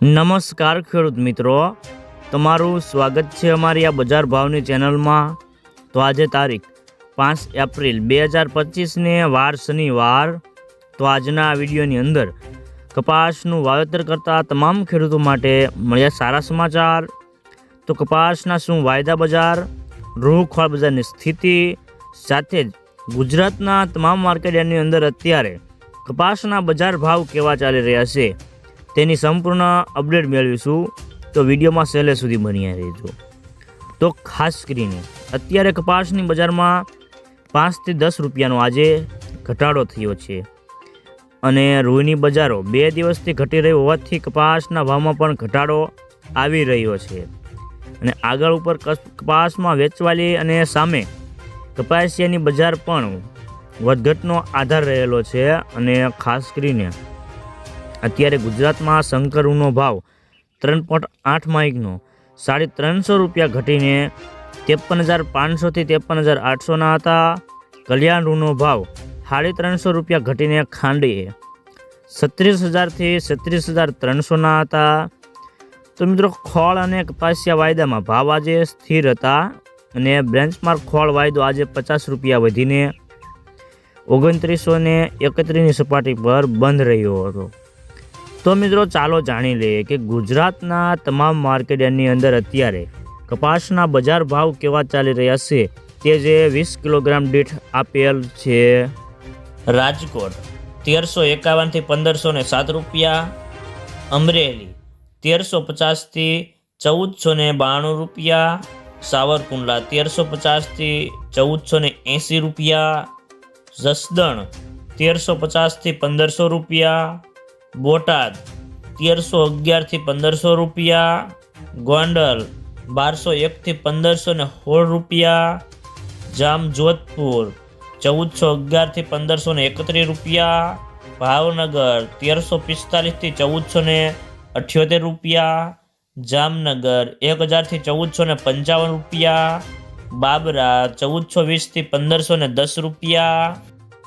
નમસ્કાર ખેડૂત મિત્રો, તમારું સ્વાગત છે અમારી આ બજાર ભાવની ચેનલમાં। તો આજે તારીખ 5 એપ્રિલ 2025ને વાર શનિવાર। તો આજના આ વિડીયોની અંદર કપાસનું વાવેતર કરતા તમામ ખેડૂતો માટે મળ્યા સારા સમાચાર। તો કપાસના શું વાયદા બજાર, રૂ ખોળ બજારની સ્થિતિ સાથે જ ગુજરાતના તમામ માર્કેટની અંદર અત્યારે કપાસના બજાર ભાવ કેવા ચાલી રહ્યા છે તેની સંપૂર્ણ અપડેટ મેળવીશું। તો વિડીયોમાં છેલ્લે સુધી બન્યા રહેજો। તો ખાસ કરીને અત્યારે કપાસની બજારમાં 5 થી 10 રૂપિયાનો આજે ઘટાડો થયો છે અને રૂની બજારો 2 દિવસથી ઘટી રહી હોવાથી કપાસના ભાવમાં પણ ઘટાડો આવી રહ્યો છે અને આગળ ઉપર કપાસમાં વેચવાલી અને સામે કપાસિયાની બજાર પણ વધઘટનો આધાર રહેલો છે અને ખાસ કરીને અત્યારે ગુજરાતમાં શંકર રૂનો ભાવ 3.8 માઇકનો 350 રૂપિયા ઘટીને 53,500 થી 53,800ના હતા। કલ્યાણ રૂનો ભાવ 350 રૂપિયા ઘટીને ખાંડીએ 36,000 થી 36,300ના હતા। તો મિત્રો ખોળ અને કપાસિયા વાયદામાં ભાવ આજે સ્થિર હતા અને બેન્ચમાર્ક ખોળ વાયદો આજે 50 રૂપિયા વધીને 2931ની સપાટી પર બંધ રહ્યો હતો। તો મિત્રો ચાલો જાણી લઈએ કે ગુજરાતના તમામ માર્કેટની અંદર અત્યારે કપાસના બજાર ભાવ કેવા ચાલી રહ્યા છે તે જે 20 કિલોગ્રામ દીઠ આપેલ છે। રાજકોટ 1351 થી 1507 રૂપિયા, અમરેલી 1350 થી 1492 રૂપિયા, સાવરકુંડલા 1350 થી 1480 રૂપિયા, જસદણ 1350 થી 1500 રૂપિયા, બોટાદ 1311 થી 1500 રૂપિયા, ગોંડલ 1201 થી 1516 રૂપિયા, જામજોધપુર 1411 થી 1531 રૂપિયા, ભાવનગર 1345 થી 1478 રૂપિયા, જામનગર 1000 થી 1455 રૂપિયા, બાબરા 1420 થી 1510 રૂપિયા।